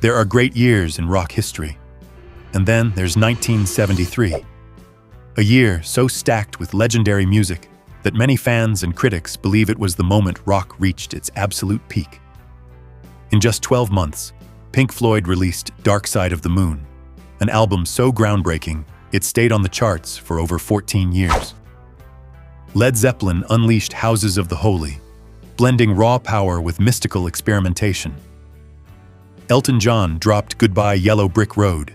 There are great years in rock history. And then there's 1973, a year so stacked with legendary music that many fans and critics believe it was the moment rock reached its absolute peak. In just 12 months, Pink Floyd released Dark Side of the Moon, an album so groundbreaking it stayed on the charts for over 14 years. Led Zeppelin unleashed Houses of the Holy, blending raw power with mystical experimentation. Elton John dropped Goodbye Yellow Brick Road,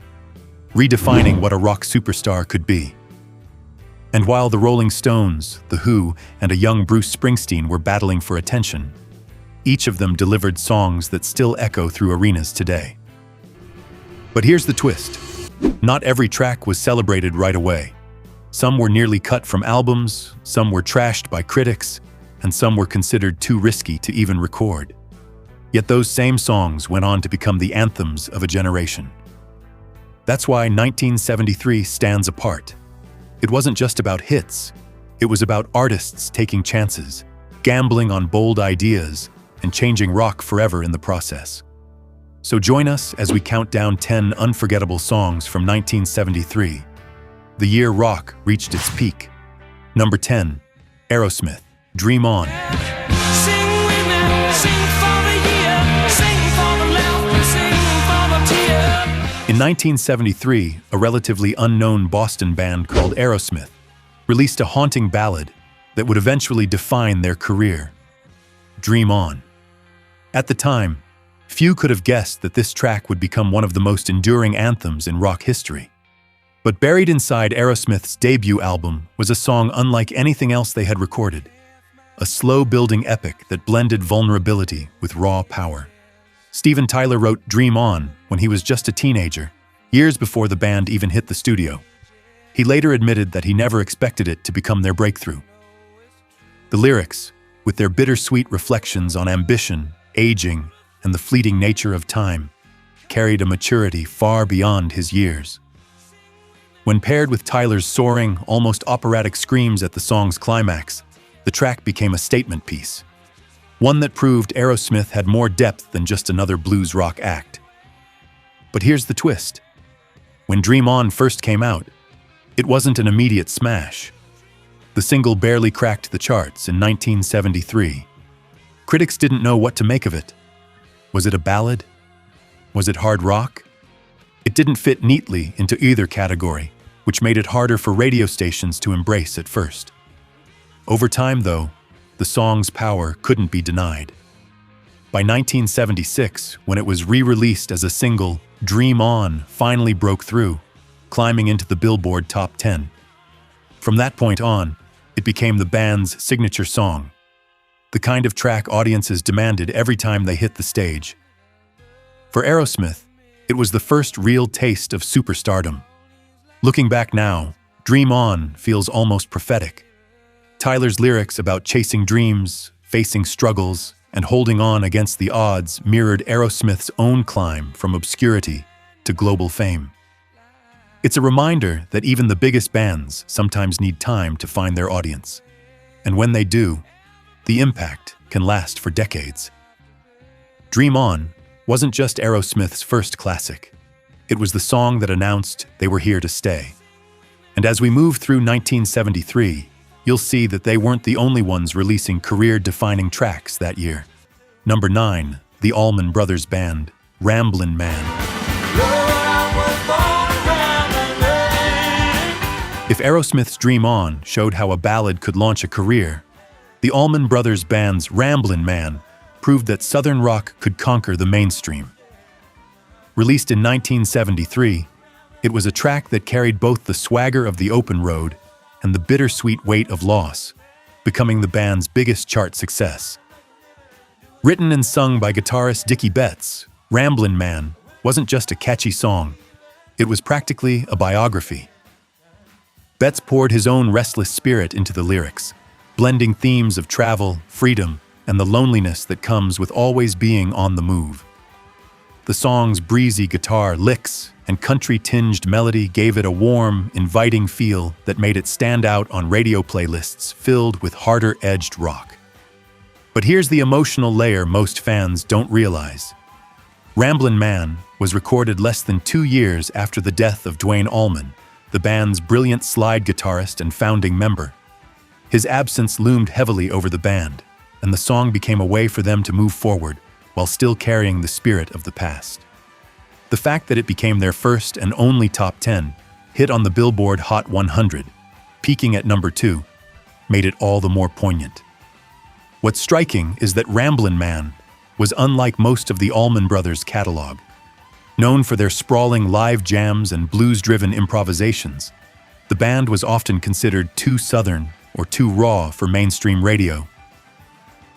redefining what a rock superstar could be. And while the Rolling Stones, The Who, and a young Bruce Springsteen were battling for attention, each of them delivered songs that still echo through arenas today. But here's the twist. Not every track was celebrated right away. Some were nearly cut from albums, some were trashed by critics, and some were considered too risky to even record. Yet those same songs went on to become the anthems of a generation. That's why 1973 stands apart. It wasn't just about hits. It was about artists taking chances, gambling on bold ideas, and changing rock forever in the process. So join us as we count down 10 unforgettable songs from 1973, the year rock reached its peak. Number 10, Aerosmith, Dream On. Sing with me, sing for the year, sing for the laughter, sing for the tear. In 1973, a relatively unknown Boston band called Aerosmith released a haunting ballad that would eventually define their career, Dream On. At the time, few could have guessed that this track would become one of the most enduring anthems in rock history. But buried inside Aerosmith's debut album was a song unlike anything else they had recorded, a slow-building epic that blended vulnerability with raw power. Steven Tyler wrote Dream On when he was just a teenager, years before the band even hit the studio. He later admitted that he never expected it to become their breakthrough. The lyrics, with their bittersweet reflections on ambition, aging, and the fleeting nature of time, carried a maturity far beyond his years. When paired with Tyler's soaring, almost operatic screams at the song's climax, the track became a statement piece, one that proved Aerosmith had more depth than just another blues rock act. But here's the twist. When Dream On first came out, it wasn't an immediate smash. The single barely cracked the charts in 1973. Critics didn't know what to make of it. Was it a ballad? Was it hard rock? It didn't fit neatly into either category, which made it harder for radio stations to embrace at first. Over time, though, the song's power couldn't be denied. By 1976, when it was re-released as a single, Dream On finally broke through, climbing into the Billboard Top 10. From that point on, it became the band's signature song, the kind of track audiences demanded every time they hit the stage. For Aerosmith, it was the first real taste of superstardom. Looking back now, Dream On feels almost prophetic. Tyler's lyrics about chasing dreams, facing struggles, and holding on against the odds mirrored Aerosmith's own climb from obscurity to global fame. It's a reminder that even the biggest bands sometimes need time to find their audience. And when they do, the impact can last for decades. Dream On wasn't just Aerosmith's first classic. It was the song that announced they were here to stay. And as we move through 1973, you'll see that they weren't the only ones releasing career-defining tracks that year. Number 9, the Allman Brothers Band, Ramblin Man. If Aerosmith's Dream On showed how a ballad could launch a career, the Allman Brothers Band's Ramblin Man proved that Southern rock could conquer the mainstream. Released in 1973, it was a track that carried both the swagger of the open road and the bittersweet weight of loss, becoming the band's biggest chart success. Written and sung by guitarist Dickie Betts, Ramblin Man wasn't just a catchy song, it was practically a biography. Betts poured his own restless spirit into the lyrics, blending themes of travel, freedom, and the loneliness that comes with always being on the move. The song's breezy guitar licks and country-tinged melody gave it a warm, inviting feel that made it stand out on radio playlists filled with harder-edged rock. But here's the emotional layer most fans don't realize. Ramblin Man was recorded less than 2 years after the death of Duane Allman, the band's brilliant slide guitarist and founding member. His absence loomed heavily over the band, and the song became a way for them to move forward while still carrying the spirit of the past. The fact that it became their first and only top 10 hit on the Billboard Hot 100, peaking at number 2, made it all the more poignant. What's striking is that Ramblin' Man was unlike most of the Allman Brothers' catalog. Known for their sprawling live jams and blues-driven improvisations, the band was often considered too southern or too raw for mainstream radio.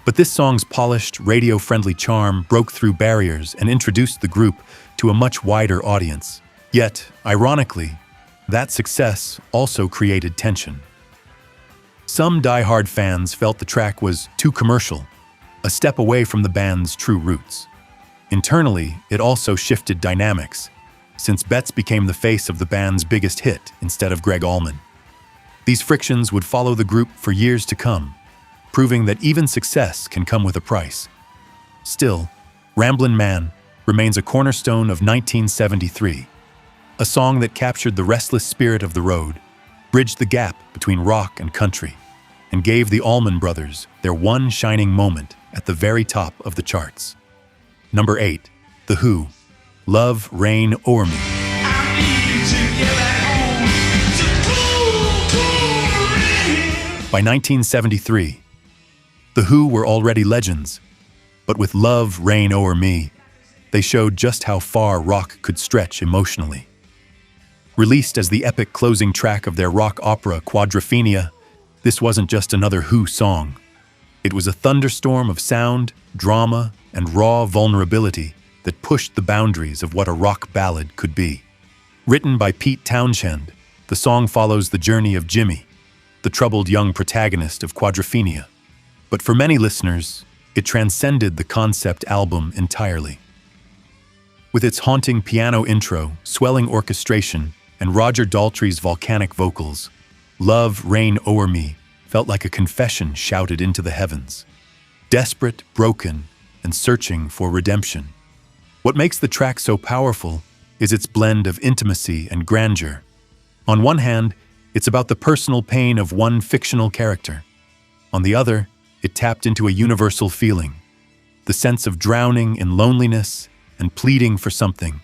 But this song's polished, radio-friendly charm broke through barriers and introduced the group to a much wider audience. Yet, ironically, that success also created tension. Some die-hard fans felt the track was too commercial, a step away from the band's true roots. Internally, it also shifted dynamics, since Betts became the face of the band's biggest hit instead of Greg Allman. These frictions would follow the group for years to come, proving that even success can come with a price. Still, Ramblin' Man remains a cornerstone of 1973, a song that captured the restless spirit of the road, bridged the gap between rock and country, and gave the Allman Brothers their one shining moment at the very top of the charts. Number 8, The Who, Love Reign O'er Me. By 1973, The Who were already legends, but with Love Reign O'er Me, they showed just how far rock could stretch emotionally. Released as the epic closing track of their rock opera Quadrophenia, this wasn't just another Who song. It was a thunderstorm of sound, drama, and raw vulnerability that pushed the boundaries of what a rock ballad could be. Written by Pete Townshend, the song follows the journey of Jimmy, the troubled young protagonist of Quadrophenia. But for many listeners, it transcended the concept album entirely. With its haunting piano intro, swelling orchestration, and Roger Daltrey's volcanic vocals, Love Reign O'er Me felt like a confession shouted into the heavens. Desperate, broken, and searching for redemption. What makes the track so powerful is its blend of intimacy and grandeur. On one hand, it's about the personal pain of one fictional character. On the other, it tapped into a universal feeling, the sense of drowning in loneliness and pleading for something,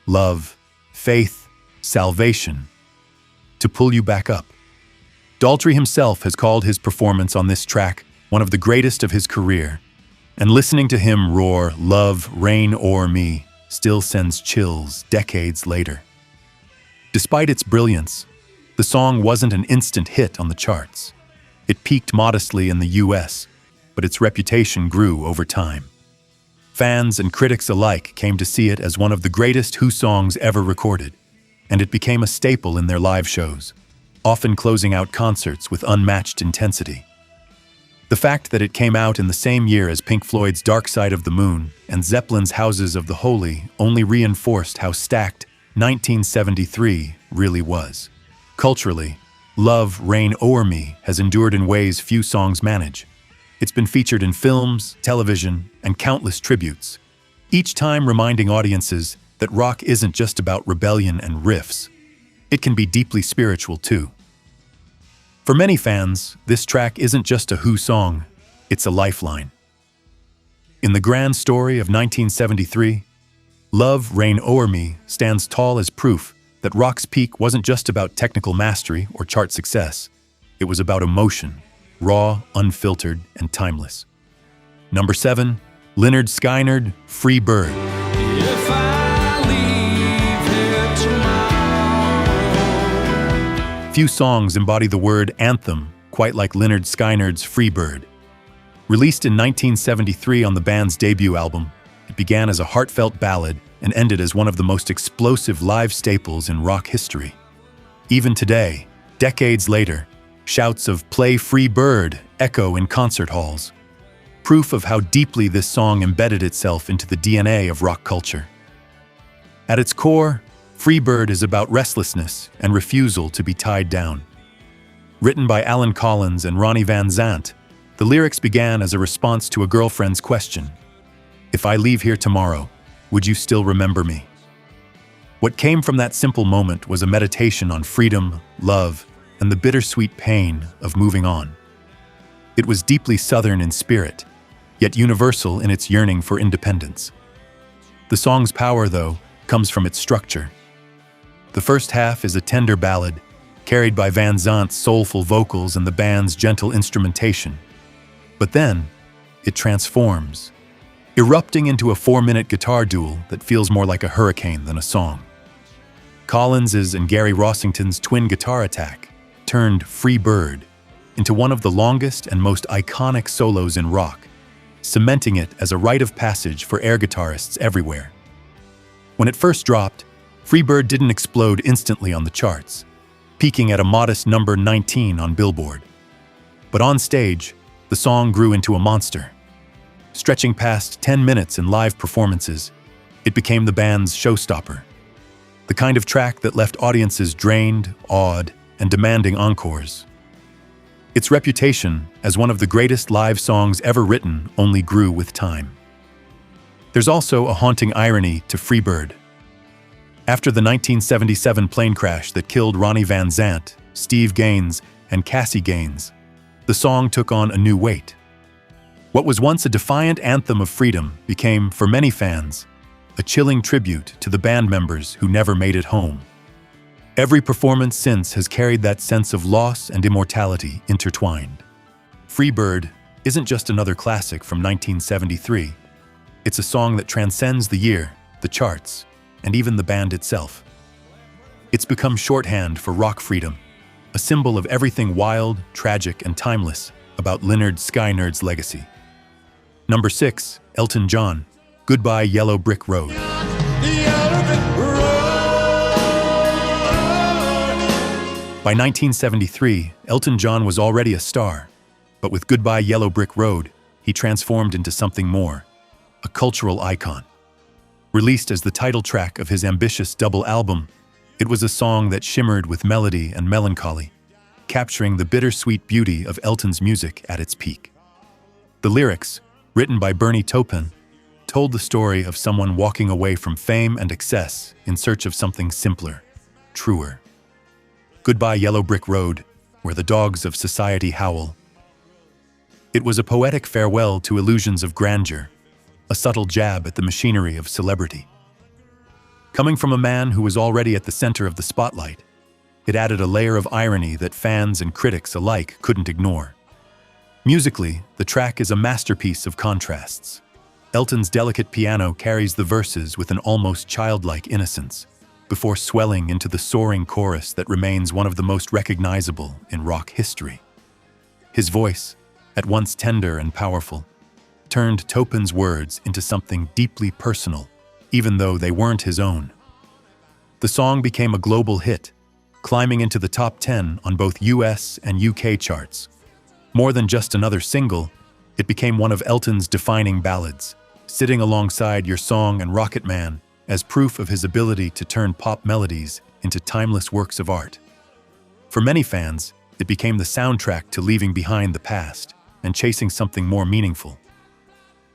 love, faith, salvation, to pull you back up. Daltrey himself has called his performance on this track one of the greatest of his career, and listening to him roar, Love Reign O'er Me, still sends chills decades later. Despite its brilliance, the song wasn't an instant hit on the charts. It peaked modestly in the US, but its reputation grew over time. Fans and critics alike came to see it as one of the greatest Who songs ever recorded, and it became a staple in their live shows, often closing out concerts with unmatched intensity. The fact that it came out in the same year as Pink Floyd's Dark Side of the Moon and Zeppelin's Houses of the Holy only reinforced how stacked 1973 really was. Culturally, Love Reign O'er Me has endured in ways few songs manage. It's been featured in films, television, and countless tributes, each time reminding audiences that rock isn't just about rebellion and riffs. It can be deeply spiritual too. For many fans, this track isn't just a Who song, it's a lifeline. In the grand story of 1973, Love Reign O'er Me stands tall as proof that rock's peak wasn't just about technical mastery or chart success. It was about emotion, raw, unfiltered, and timeless. Number 7, Lynyrd Skynyrd, Free Bird. If I leave here tomorrow. Few songs embody the word anthem quite like Lynyrd Skynyrd's Free Bird. Released in 1973 on the band's debut album, it began as a heartfelt ballad and ended as one of the most explosive live staples in rock history. Even today, decades later, shouts of "Play Free Bird" echo in concert halls, proof of how deeply this song embedded itself into the DNA of rock culture. At its core, Free Bird is about restlessness and refusal to be tied down. Written by Alan Collins and Ronnie Van Zant, the lyrics began as a response to a girlfriend's question, "If I leave here tomorrow, Would You Still Remember Me? What came from that simple moment was a meditation on freedom, love, and the bittersweet pain of moving on. It was deeply Southern in spirit, yet universal in its yearning for independence. The song's power, though, comes from its structure. The first half is a tender ballad, carried by Van Zant's soulful vocals and the band's gentle instrumentation. But then, it transforms, erupting into a 4-minute guitar duel that feels more like a hurricane than a song. Collins's and Gary Rossington's twin guitar attack turned Free Bird into one of the longest and most iconic solos in rock, cementing it as a rite of passage for air guitarists everywhere. When it first dropped, Free Bird didn't explode instantly on the charts, peaking at a modest number 19 on Billboard. But on stage, the song grew into a monster. Stretching past 10 minutes in live performances, it became the band's showstopper. The kind of track that left audiences drained, awed, and demanding encores. Its reputation as one of the greatest live songs ever written only grew with time. There's also a haunting irony to Free Bird. After the 1977 plane crash that killed Ronnie Van Zant, Steve Gaines, and Cassie Gaines, the song took on a new weight. What was once a defiant anthem of freedom became, for many fans, a chilling tribute to the band members who never made it home. Every performance since has carried that sense of loss and immortality intertwined. Free Bird isn't just another classic from 1973. It's a song that transcends the year, the charts, and even the band itself. It's become shorthand for rock freedom, a symbol of everything wild, tragic, and timeless about Lynyrd Skynyrd's legacy. Number 6, Elton John, Goodbye Yellow Brick Road. By 1973, Elton John was already a star, but with Goodbye Yellow Brick Road, he transformed into something more, a cultural icon. Released as the title track of his ambitious double album, it was a song that shimmered with melody and melancholy, capturing the bittersweet beauty of Elton's music at its peak. The lyrics, written by Bernie Taupin, told the story of someone walking away from fame and excess in search of something simpler, truer. Goodbye Yellow Brick Road, where the dogs of society howl. It was a poetic farewell to illusions of grandeur, a subtle jab at the machinery of celebrity. Coming from a man who was already at the center of the spotlight, it added a layer of irony that fans and critics alike couldn't ignore. Musically, the track is a masterpiece of contrasts. Elton's delicate piano carries the verses with an almost childlike innocence, before swelling into the soaring chorus that remains one of the most recognizable in rock history. His voice, at once tender and powerful, turned Taupin's words into something deeply personal, even though they weren't his own. The song became a global hit, climbing into the top 10 on both US and UK charts. More than just another single, it became one of Elton's defining ballads, sitting alongside Your Song and Rocket Man as proof of his ability to turn pop melodies into timeless works of art. For many fans, it became the soundtrack to leaving behind the past and chasing something more meaningful.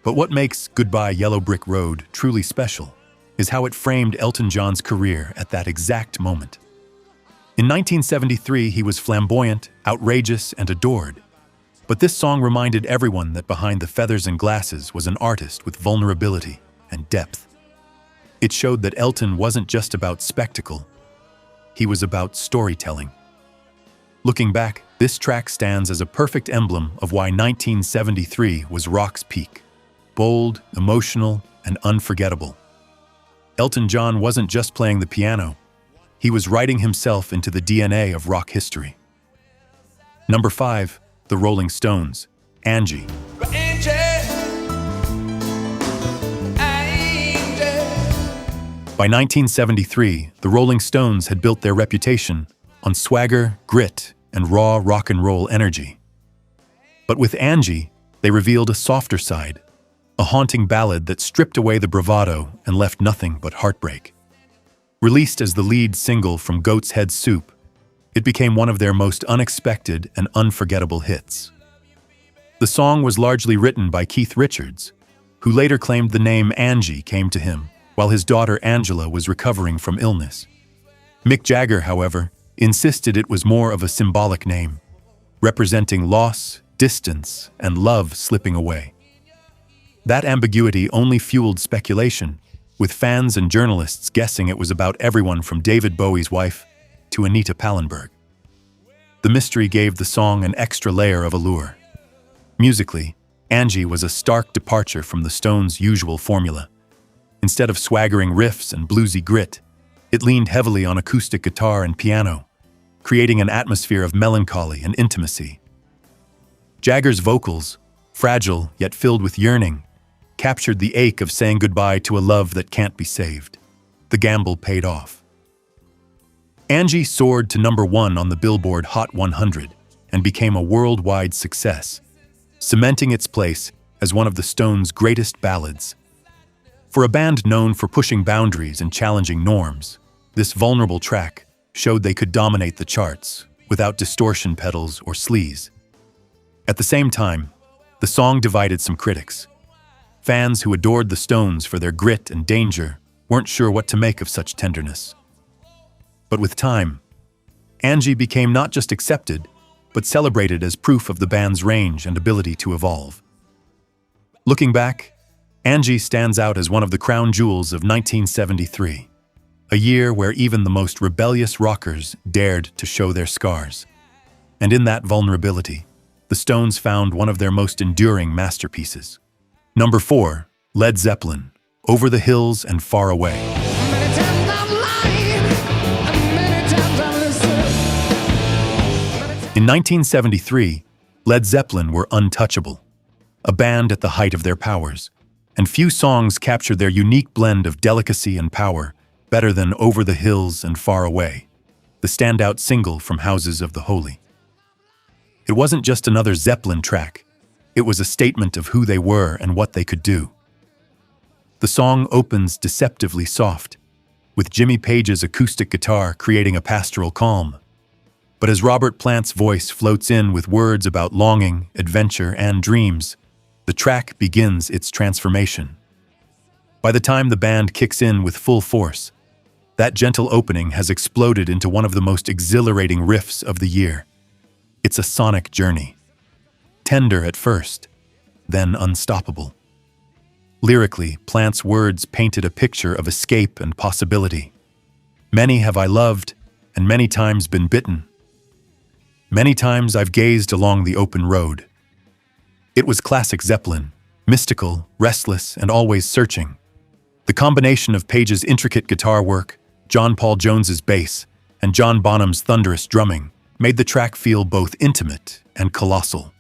But what makes Goodbye Yellow Brick Road truly special is how it framed Elton John's career at that exact moment. In 1973, he was flamboyant, outrageous, and adored. But this song reminded everyone that behind the feathers and glasses was an artist with vulnerability and depth. It showed that Elton wasn't just about spectacle, he was about storytelling. Looking back, this track stands as a perfect emblem of why 1973 was rock's peak. Bold, emotional, and unforgettable. Elton John wasn't just playing the piano, he was writing himself into the DNA of rock history. Number 5, The Rolling Stones, Angie. Angie, Angie. By 1973, the Rolling Stones had built their reputation on swagger, grit, and raw rock and roll energy. But with Angie, they revealed a softer side, a haunting ballad that stripped away the bravado and left nothing but heartbreak. Released as the lead single from Goat's Head Soup, it became one of their most unexpected and unforgettable hits. The song was largely written by Keith Richards, who later claimed the name Angie came to him while his daughter Angela was recovering from illness. Mick Jagger, however, insisted it was more of a symbolic name, representing loss, distance, and love slipping away. That ambiguity only fueled speculation, with fans and journalists guessing it was about everyone from David Bowie's wife to Anita Pallenberg. The mystery gave the song an extra layer of allure. Musically, Angie was a stark departure from the Stones' usual formula. Instead of swaggering riffs and bluesy grit, it leaned heavily on acoustic guitar and piano, creating an atmosphere of melancholy and intimacy. Jagger's vocals, fragile yet filled with yearning, captured the ache of saying goodbye to a love that can't be saved. The gamble paid off. Angie soared to #1 on the Billboard Hot 100 and became a worldwide success, cementing its place as one of the Stones' greatest ballads. For a band known for pushing boundaries and challenging norms, this vulnerable track showed they could dominate the charts without distortion pedals or sleaze. At the same time, the song divided some critics. Fans who adored the Stones for their grit and danger weren't sure what to make of such tenderness. But with time, Angie became not just accepted, but celebrated as proof of the band's range and ability to evolve. Looking back, Angie stands out as one of the crown jewels of 1973, a year where even the most rebellious rockers dared to show their scars. And in that vulnerability, the Stones found one of their most enduring masterpieces. #4, Led Zeppelin, Over the Hills and Far Away. Many times I'm lying, and many times I listen. In 1973, Led Zeppelin were untouchable, a band at the height of their powers, and few songs captured their unique blend of delicacy and power better than Over the Hills and Far Away, the standout single from Houses of the Holy. It wasn't just another Zeppelin track, it was a statement of who they were and what they could do. The song opens deceptively soft, with Jimmy Page's acoustic guitar creating a pastoral calm. But as Robert Plant's voice floats in with words about longing, adventure, and dreams, the track begins its transformation. By the time the band kicks in with full force, that gentle opening has exploded into one of the most exhilarating riffs of the year. It's a sonic journey. Tender at first, then unstoppable. Lyrically, Plant's words painted a picture of escape and possibility. Many have I loved, and many times been bitten. Many times I've gazed along the open road. It was classic Zeppelin, mystical, restless, and always searching. The combination of Page's intricate guitar work, John Paul Jones's bass, and John Bonham's thunderous drumming made the track feel both intimate and colossal.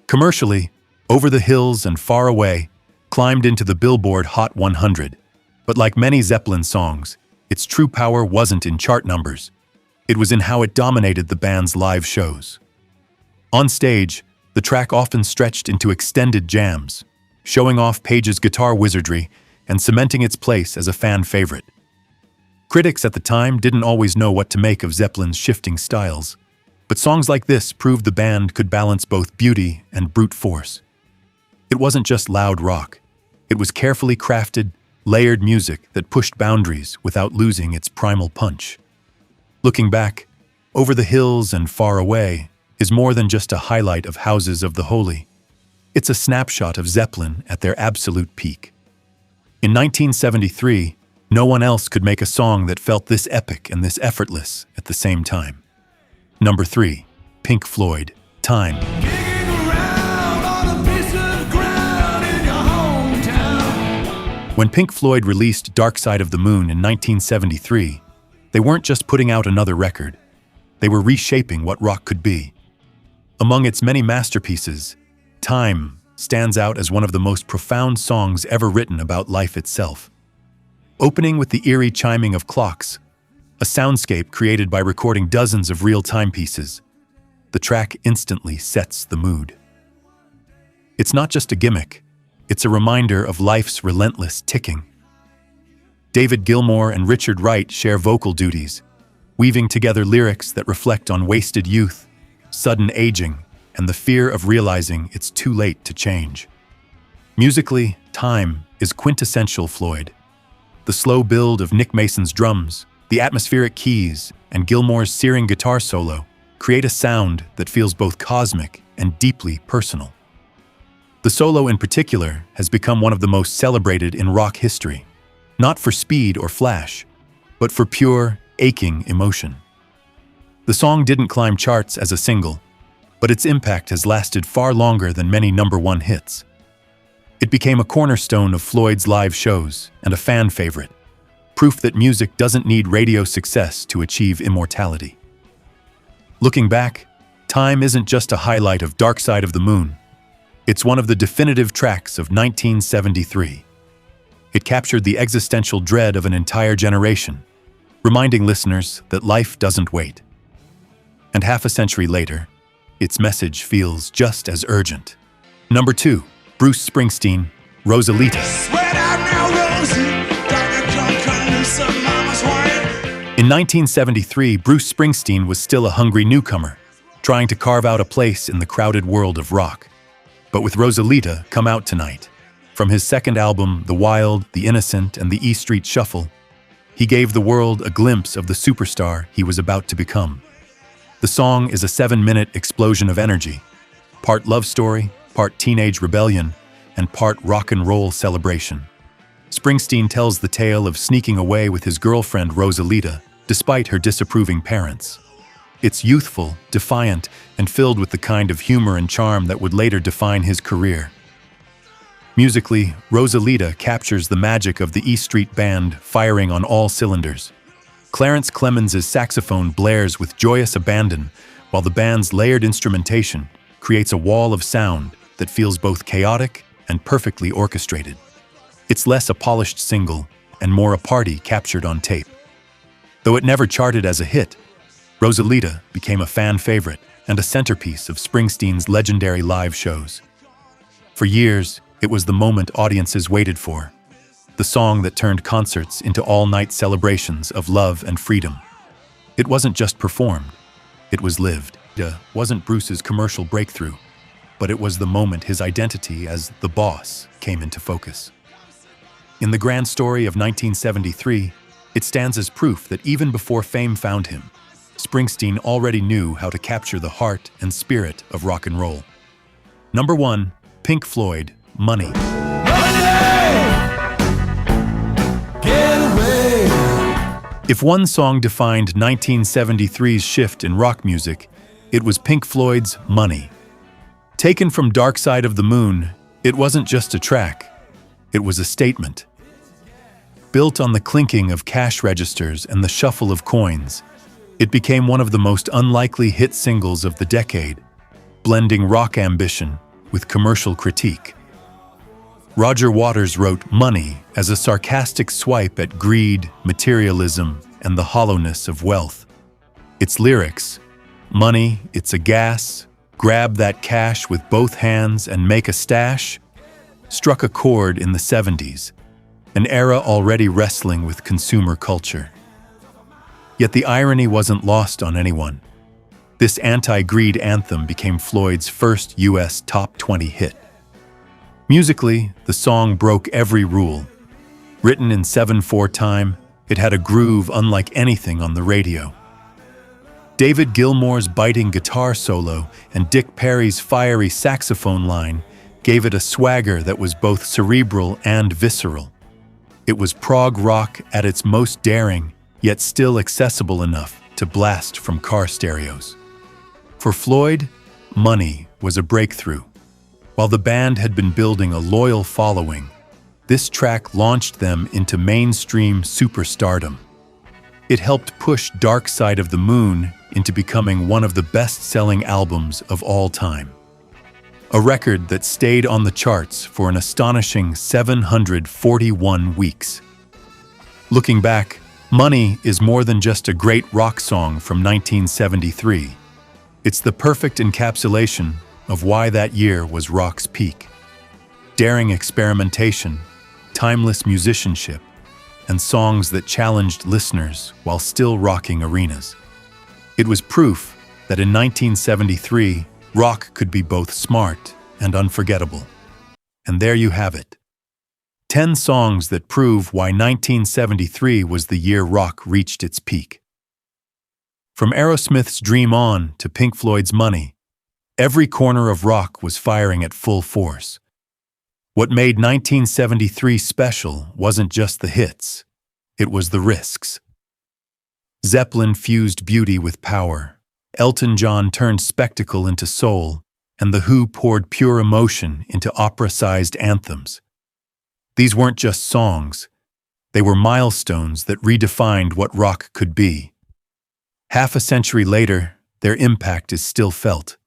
Commercially, Over the Hills and Far Away climbed into the Billboard Hot 100, but like many Zeppelin songs, its true power wasn't in chart numbers. It was in how it dominated the band's live shows. On stage, the track often stretched into extended jams, showing off Page's guitar wizardry and cementing its place as a fan favorite. Critics at the time didn't always know what to make of Zeppelin's shifting styles, but songs like this proved the band could balance both beauty and brute force. It wasn't just loud rock. It was carefully crafted, layered music that pushed boundaries without losing its primal punch. Looking back, Over the Hills and Far Away is more than just a highlight of Houses of the Holy. It's a snapshot of Zeppelin at their absolute peak. In 1973, no one else could make a song that felt this epic and this effortless at the same time. #3, Pink Floyd, Time. Kicking around on a piece of ground in your hometown. When Pink Floyd released Dark Side of the Moon in 1973, they weren't just putting out another record. They were reshaping what rock could be. Among its many masterpieces, Time stands out as one of the most profound songs ever written about life itself. Opening with the eerie chiming of clocks, a soundscape created by recording dozens of real timepieces, the track instantly sets the mood. It's not just a gimmick, it's a reminder of life's relentless ticking. David Gilmour and Richard Wright share vocal duties, weaving together lyrics that reflect on wasted youth, sudden aging, and the fear of realizing it's too late to change. Musically, Time is quintessential Floyd, The slow build of Nick Mason's drums, the atmospheric keys, and Gilmour's searing guitar solo create a sound that feels both cosmic and deeply personal. The solo in particular has become one of the most celebrated in rock history, not for speed or flash, but for pure, aching emotion. The song didn't climb charts as a single, but its impact has lasted far longer than many number-one hits. It became a cornerstone of Floyd's live shows and a fan favorite, proof that music doesn't need radio success to achieve immortality. Looking back, Time isn't just a highlight of Dark Side of the Moon. It's one of the definitive tracks of 1973. It captured the existential dread of an entire generation, reminding listeners that life doesn't wait. And half a century later, its message feels just as urgent. Number 2, Bruce Springsteen, Rosalita. In 1973, Bruce Springsteen was still a hungry newcomer, trying to carve out a place in the crowded world of rock. But with Rosalita, Come Out Tonight, from his second album, The Wild, The Innocent, and The E Street Shuffle, he gave the world a glimpse of the superstar he was about to become. The song is a 7-minute explosion of energy, part love story, part teenage rebellion, and part rock and roll celebration. Springsteen tells the tale of sneaking away with his girlfriend Rosalita, despite her disapproving parents. It's youthful, defiant, and filled with the kind of humor and charm that would later define his career. Musically, Rosalita captures the magic of the E Street Band firing on all cylinders. Clarence Clemons' saxophone blares with joyous abandon, while the band's layered instrumentation creates a wall of sound that feels both chaotic and perfectly orchestrated. It's less a polished single and more a party captured on tape. Though it never charted as a hit, Rosalita became a fan favorite and a centerpiece of Springsteen's legendary live shows. For years, it was the moment audiences waited for, the song that turned concerts into all-night celebrations of love and freedom. It wasn't just performed, it was lived. It wasn't Bruce's commercial breakthrough, but it was the moment his identity as the boss came into focus. In the grand story of 1973, it stands as proof that even before fame found him, Springsteen already knew how to capture the heart and spirit of rock and roll. Number 1, Pink Floyd, Money. If one song defined 1973's shift in rock music, it was Pink Floyd's Money. Taken from Dark Side of the Moon, it wasn't just a track, it was a statement. Built on the clinking of cash registers and the shuffle of coins, it became one of the most unlikely hit singles of the decade, blending rock ambition with commercial critique. Roger Waters wrote Money as a sarcastic swipe at greed, materialism, and the hollowness of wealth. Its lyrics, "Money, it's a gas, grab that cash with both hands and make a stash," struck a chord in the 70s, an era already wrestling with consumer culture. Yet the irony wasn't lost on anyone. This anti-greed anthem became Floyd's first US top 20 hit. Musically, the song broke every rule. Written in 7/4 time, it had a groove unlike anything on the radio. David Gilmour's biting guitar solo and Dick Perry's fiery saxophone line gave it a swagger that was both cerebral and visceral. It was prog rock at its most daring, yet still accessible enough to blast from car stereos. For Floyd, Money was a breakthrough. While the band had been building a loyal following, this track launched them into mainstream superstardom. It helped push Dark Side of the Moon into becoming one of the best-selling albums of all time. A record that stayed on the charts for an astonishing 741 weeks. Looking back, Money is more than just a great rock song from 1973. It's the perfect encapsulation of why that year was rock's peak. Daring experimentation, timeless musicianship, and songs that challenged listeners while still rocking arenas. It was proof that in 1973, rock could be both smart and unforgettable. And there you have it. 10 songs that prove why 1973 was the year rock reached its peak. From Aerosmith's Dream On to Pink Floyd's Money, every corner of rock was firing at full force. What made 1973 special wasn't just the hits, it was the risks. Zeppelin fused beauty with power, Elton John turned spectacle into soul, and The Who poured pure emotion into opera-sized anthems. These weren't just songs, they were milestones that redefined what rock could be. Half a century later, their impact is still felt.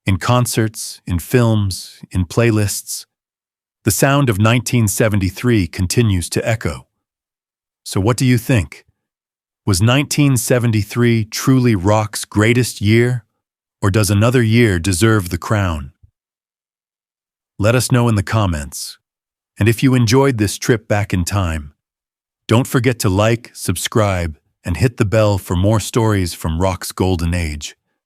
In concerts, in films, in playlists, the sound of 1973 continues to echo. So what do you think? Was 1973 truly rock's greatest year, or does another year deserve the crown? Let us know in the comments. And if you enjoyed this trip back in time, don't forget to like, subscribe, and hit the bell for more stories from rock's golden age.